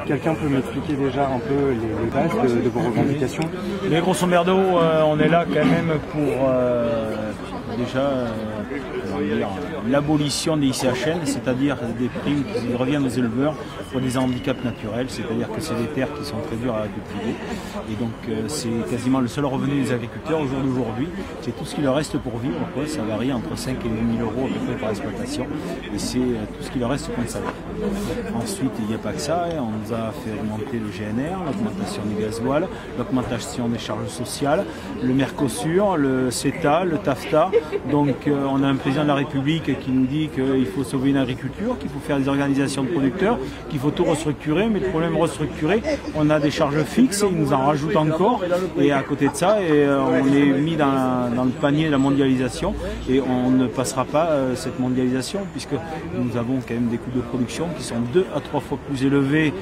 Quelqu'un peut m'expliquer déjà un peu les bases de vos revendications? Mais grosso merdo, on est là quand même pour déjà l'abolition des ICHN, c'est-à-dire des primes qui reviennent aux éleveurs pour des handicaps naturels, c'est-à-dire que c'est des terres qui sont très dures à cultiver. Et donc c'est quasiment le seul revenu des agriculteurs au jour d'aujourd'hui. C'est tout ce qui leur reste pour vivre, quoi. Ça varie entre 5 et 8 000 euros à peu près par exploitation. Et c'est tout ce qui leur reste comme salaire. Ensuite, il n'y a pas que ça. On nous a fait augmenter le GNR, l'augmentation du gasoil, l'augmentation des charges sociales, le Mercosur, le CETA, le TAFTA. Donc on a un président de la République qui nous dit qu'il faut sauver une agriculture, qu'il faut faire des organisations de producteurs, qu'il faut tout restructurer, mais le problème restructuré, on a des charges fixes, il nous en rajoute encore, et à côté de ça, on est mis dans le panier de la mondialisation, et on ne passera pas cette mondialisation, puisque nous avons quand même des coûts de production qui sont 2 à 3 fois plus élevés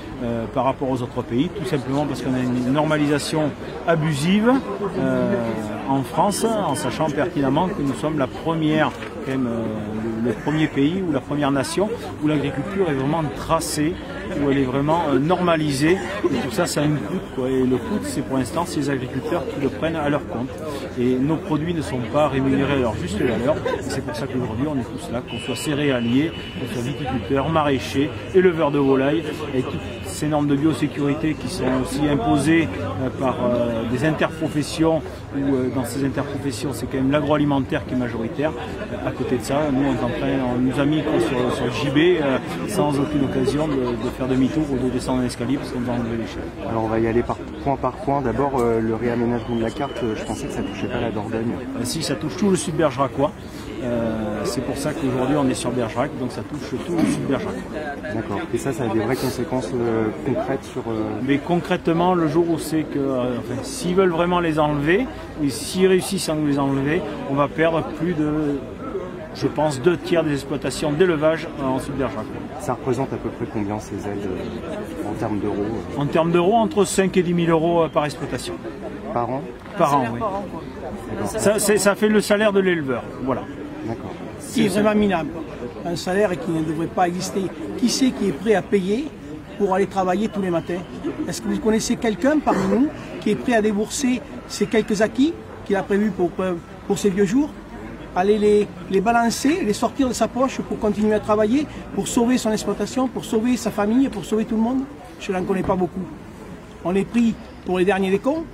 par rapport aux autres pays, tout simplement parce qu'on a une normalisation abusive en France, en sachant pertinemment que nous sommes la première, quand même, le premier pays ou la première nation où l'agriculture est vraiment tracée, où elle est vraiment normalisée, et tout ça, ça a un coût, quoi. Et le coût, c'est pour l'instant, c'est les agriculteurs qui le prennent à leur compte. Et nos produits ne sont pas rémunérés à leur juste valeur. C'est pour ça qu'aujourd'hui, on est tous là, qu'on soit céréaliers, qu'on soit viticulteurs, maraîchers, éleveurs de volailles, et toutes ces normes de biosécurité qui sont aussi imposées par des interprofessions, où dans ces interprofessions, c'est quand même l'agroalimentaire qui est majoritaire. À côté de ça, nous, on nous a mis sur le JB sans aucune occasion de faire demi-tour ou de descendre un escalier parce qu'on nous a enlevé l'échelle. Alors on va y aller par point. D'abord, le réaménagement de la carte, je pensais que ça ne touchait pas la Dordogne. Si, ça touche tout le sud bergeracois. C'est pour ça qu'aujourd'hui on est sur Bergerac, donc ça touche tout le sud Bergerac. D'accord. Et ça a des vraies conséquences concrètes sur... Mais concrètement, le jour où c'est que, s'ils veulent vraiment les enlever, ou s'ils réussissent à nous les enlever, on va perdre plus de, je pense, 2/3 des exploitations d'élevage en sud Bergerac. Ça représente à peu près combien ces aides en termes d'euros? En termes d'euros, entre 5 et 10 000 euros par exploitation. Par an? Par an, oui. Ça fait le salaire de l'éleveur, voilà. D'accord. Qui est vraiment minable. Un salaire qui ne devrait pas exister. Qui c'est qui est prêt à payer pour aller travailler tous les matins? Est-ce que vous connaissez quelqu'un parmi nous qui est prêt à débourser ces quelques acquis qu'il a prévus pour ces vieux jours? Aller les balancer, les sortir de sa poche pour continuer à travailler, pour sauver son exploitation, pour sauver sa famille, pour sauver tout le monde? Je n'en connais pas beaucoup. On est pris pour les derniers des cons.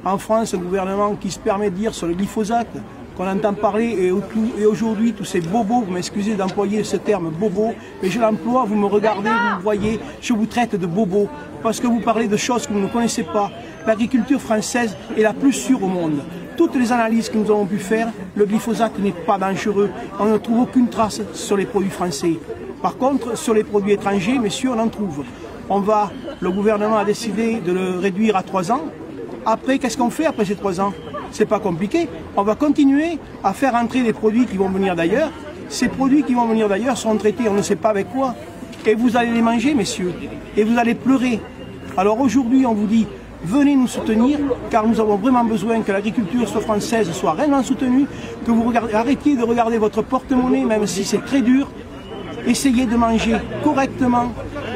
En France, un gouvernement qui se permet de dire sur le glyphosate qu'on entend parler, et aujourd'hui tous ces bobos, vous m'excusez d'employer ce terme bobo, mais je l'emploie, vous me regardez, vous me voyez, je vous traite de bobo, parce que vous parlez de choses que vous ne connaissez pas. L'agriculture française est la plus sûre au monde. Toutes les analyses que nous avons pu faire, le glyphosate n'est pas dangereux, on ne trouve aucune trace sur les produits français. Par contre, sur les produits étrangers, messieurs, on en trouve. Le gouvernement a décidé de le réduire à 3 ans. Après, qu'est-ce qu'on fait après ces 3 ans? C'est pas compliqué. On va continuer à faire entrer des produits qui vont venir d'ailleurs. Ces produits qui vont venir d'ailleurs seront traités on ne sait pas avec quoi. Et vous allez les manger, messieurs. Et vous allez pleurer. Alors aujourd'hui, on vous dit, venez nous soutenir, car nous avons vraiment besoin que l'agriculture française soit réellement soutenue, que vous arrêtiez de regarder votre porte-monnaie, même si c'est très dur. Essayez de manger correctement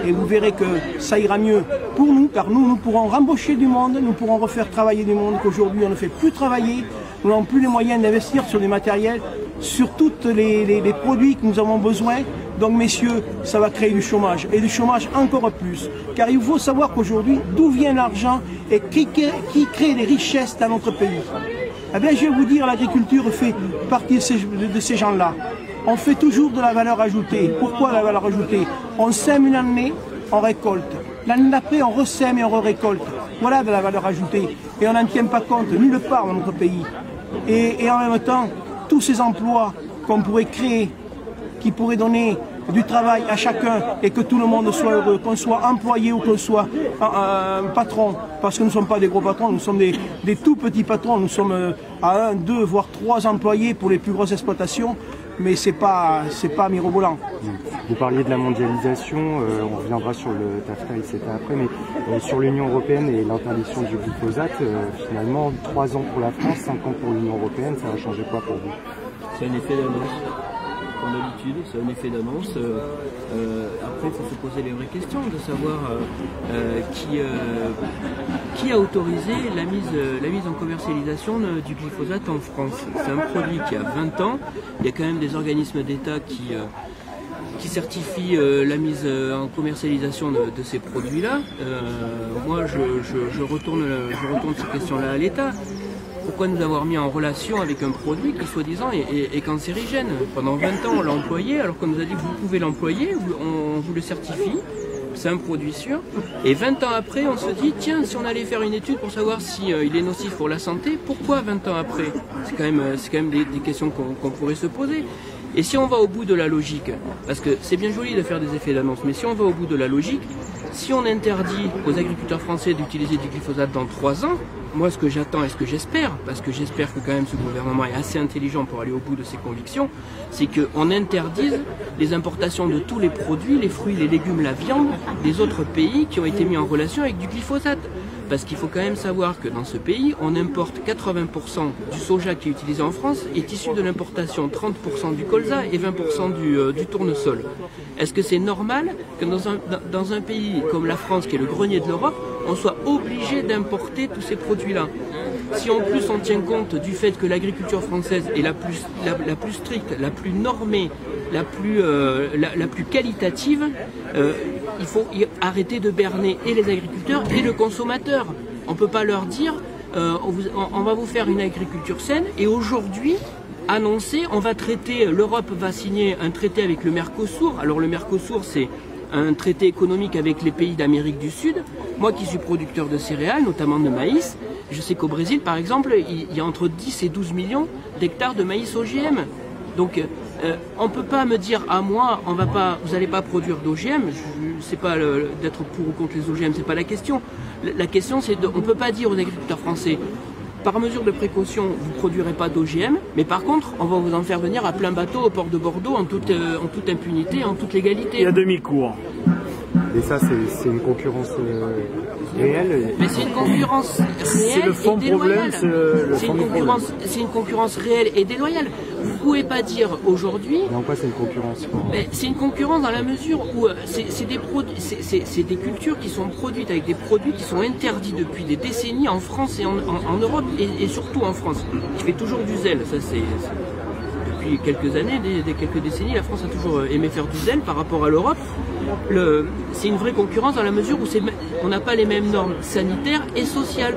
et vous verrez que ça ira mieux pour nous, car nous pourrons rembaucher du monde, nous pourrons refaire travailler du monde qu'aujourd'hui on ne fait plus travailler, nous n'avons plus les moyens d'investir sur des matériels, sur tous les produits que nous avons besoin. Donc messieurs, ça va créer du chômage, et du chômage encore plus. Car il faut savoir qu'aujourd'hui, d'où vient l'argent et qui crée les richesses dans notre pays? Eh bien, je vais vous dire, l'agriculture fait partie de ces gens-là. On fait toujours de la valeur ajoutée. Pourquoi la valeur ajoutée? On sème une année, on récolte. L'année d'après, on ressème et on récolte. Voilà de la valeur ajoutée. Et on n'en tient pas compte nulle part dans notre pays. Et en même temps, tous ces emplois qu'on pourrait créer, qui pourraient donner du travail à chacun et que tout le monde soit heureux, qu'on soit employé ou qu'on soit patron, parce que nous ne sommes pas des gros patrons, nous sommes des tout petits patrons, nous sommes à 1, 2, voire 3 employés pour les plus grosses exploitations, mais c'est pas mirobolant. Vous parliez de la mondialisation, on reviendra sur le TAFTA et CETA après, mais sur l'Union européenne et l'interdiction du glyphosate, finalement 3 ans pour la France, 5 ans pour l'Union européenne, ça va changer quoi pour vous? C'est un effet d'annonce. comme d'habitude, c'est un effet d'annonce. Après, il faut se poser les vraies questions, de savoir qui a autorisé la mise en commercialisation du glyphosate en France. C'est un produit qui a 20 ans. Il y a quand même des organismes d'État qui certifient la mise en commercialisation de ces produits-là. Moi, je retourne cette question-là à l'État. Pourquoi nous avoir mis en relation avec un produit qui, soi-disant, est cancérigène? Pendant 20 ans, on l'a employé, alors qu'on nous a dit que vous pouvez l'employer, on vous le certifie, c'est un produit sûr. Et 20 ans après, on se dit, tiens, si on allait faire une étude pour savoir si il est nocif pour la santé, pourquoi 20 ans après? C'est quand même des questions qu'on pourrait se poser. Et si on va au bout de la logique, parce que c'est bien joli de faire des effets d'annonce, mais si on va au bout de la logique, si on interdit aux agriculteurs français d'utiliser du glyphosate dans 3 ans, moi ce que j'attends et ce que j'espère, parce que j'espère que quand même ce gouvernement est assez intelligent pour aller au bout de ses convictions, c'est qu'on interdise les importations de tous les produits, les fruits, les légumes, la viande, des autres pays qui ont été mis en relation avec du glyphosate. Parce qu'il faut quand même savoir que dans ce pays, on importe 80% du soja qui est utilisé en France est issu de l'importation, 30% du colza et 20% du tournesol. Est-ce que c'est normal que dans un pays comme la France, qui est le grenier de l'Europe, on soit obligé d'importer tous ces produits-là? Si en plus on tient compte du fait que l'agriculture française est la plus stricte, la plus normée, la plus qualitative, il faut arrêter de berner et les agriculteurs et le consommateur. On ne peut pas leur dire on va vous faire une agriculture saine et aujourd'hui annoncer l'Europe va signer un traité avec le Mercosur. Alors le Mercosur, c'est un traité économique avec les pays d'Amérique du Sud. Moi qui suis producteur de céréales, notamment de maïs, je sais qu'au Brésil par exemple, il y a entre 10 et 12 millions d'hectares de maïs OGM. Donc on ne peut pas me dire à moi, vous n'allez pas produire d'OGM. C'est pas d'être pour ou contre les OGM, c'est pas la question. La question c'est on ne peut pas dire aux agriculteurs français, par mesure de précaution, vous ne produirez pas d'OGM, mais par contre, on va vous en faire venir à plein bateau au port de Bordeaux en toute impunité, en toute légalité. Et à demi-cours. Et ça, c'est une concurrence réelle. Mais c'est une concurrence réelle. C'est le fond et problème. C'est une concurrence réelle et déloyale. Vous ne pouvez pas dire aujourd'hui. Mais en quoi c'est une concurrence? C'est une concurrence dans la mesure où c'est des cultures qui sont produites avec des produits qui sont interdits depuis des décennies en France et en Europe et surtout en France. Qui fait toujours du zèle. Ça c'est depuis quelques années, quelques décennies, la France a toujours aimé faire du zèle par rapport à l'Europe. C'est une vraie concurrence dans la mesure où on n'a pas les mêmes normes sanitaires et sociales.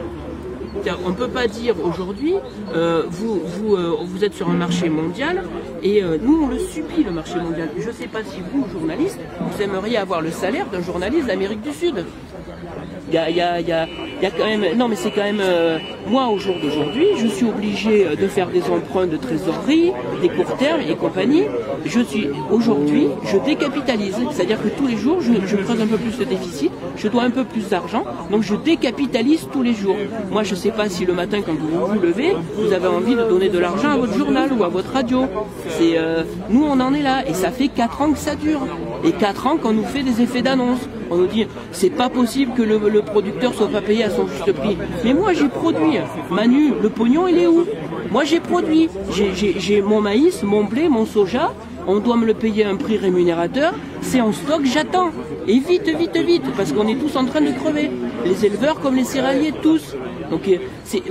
On ne peut pas dire aujourd'hui, vous êtes sur un marché mondial et nous on le subit, le marché mondial. Je ne sais pas si vous, journaliste, vous aimeriez avoir le salaire d'un journaliste d'Amérique du Sud. Il y a quand même... Non mais c'est quand même... moi au jour d'aujourd'hui, je suis obligé de faire des emprunts de trésorerie, des courts termes et compagnie. Aujourd'hui, je décapitalise. C'est-à-dire que tous les jours, je creuse un peu plus de déficit, je dois un peu plus d'argent, donc je décapitalise tous les jours. Moi je ne sais pas si le matin quand vous vous levez, vous avez envie de donner de l'argent à votre journal ou à votre radio. Nous on en est là et ça fait 4 ans que ça dure. Et 4 ans qu'on nous fait des effets d'annonce. On nous dit, c'est pas possible que le producteur soit pas payé à son juste prix. Mais moi j'ai produit. Manu, le pognon il est où? Moi j'ai produit. J'ai mon maïs, mon blé, mon soja. On doit me le payer à un prix rémunérateur. C'est en stock, j'attends. Et vite, vite, vite. Parce qu'on est tous en train de crever. Les éleveurs comme les céréaliers, tous. Donc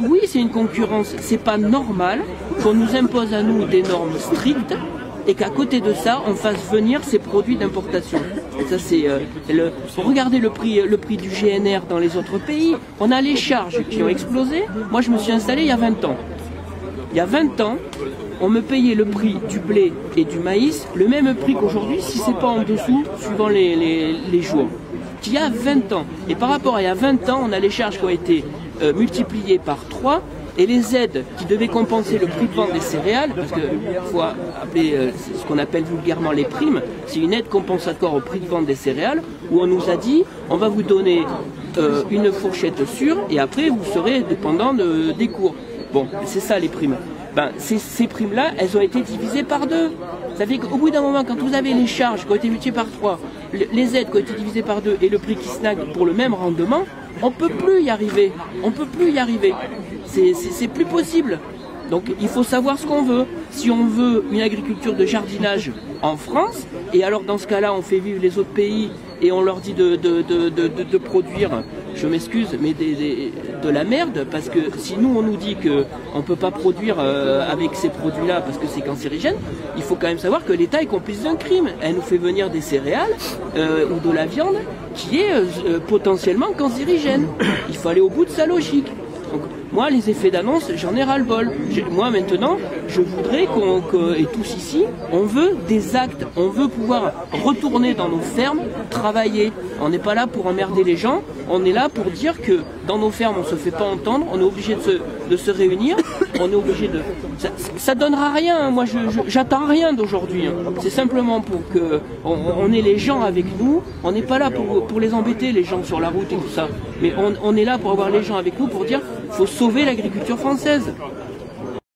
oui, c'est une concurrence. C'est pas normal qu'on nous impose à nous des normes strictes et qu'à côté de ça, on fasse venir ces produits d'importation. Ça, c'est regardez le prix du GNR dans les autres pays. On a les charges qui ont explosé. Moi, je me suis installé il y a 20 ans. Il y a 20 ans, on me payait le prix du blé et du maïs, le même prix qu'aujourd'hui, si c'est pas en dessous, suivant les jours. Il y a 20 ans. Et par rapport à il y a 20 ans, on a les charges qui ont été multipliées par 3. Et les aides qui devaient compenser le prix de vente des céréales, parce qu'il faut appeler ce qu'on appelle vulgairement les primes, c'est une aide compensatoire au prix de vente des céréales, où on nous a dit, on va vous donner une fourchette sûre, et après vous serez dépendant des cours. Bon, c'est ça les primes. Ben, ces primes-là, elles ont été divisées par 2. Ça fait qu'au bout d'un moment, quand vous avez les charges qui ont été multipliées par 3, les aides qui ont été divisées par 2 et le prix qui snague pour le même rendement, on ne peut plus y arriver. On ne peut plus y arriver. C'est plus possible. Donc il faut savoir ce qu'on veut. Si on veut une agriculture de jardinage en France, et alors dans ce cas-là on fait vivre les autres pays et on leur dit de produire, je m'excuse, mais de la merde, parce que si nous on nous dit qu'on ne peut pas produire avec ces produits-là parce que c'est cancérigène, il faut quand même savoir que l'État est complice d'un crime. Elle nous fait venir des céréales ou de la viande qui est potentiellement cancérigène. Il faut aller au bout de sa logique. Donc, moi, les effets d'annonce, j'en ai ras-le-bol. Moi, maintenant, je voudrais et tous ici, on veut des actes. On veut pouvoir retourner dans nos fermes, travailler. On n'est pas là pour emmerder les gens. On est là pour dire que dans nos fermes, on ne se fait pas entendre. On est obligé de se réunir. On est obligé de... Ça donnera rien. Moi, j'attends rien d'aujourd'hui. C'est simplement pour que on ait les gens avec nous. On n'est pas là pour les embêter, les gens sur la route et tout ça. Mais on est là pour avoir les gens avec nous pour dire faut sauver l'agriculture française.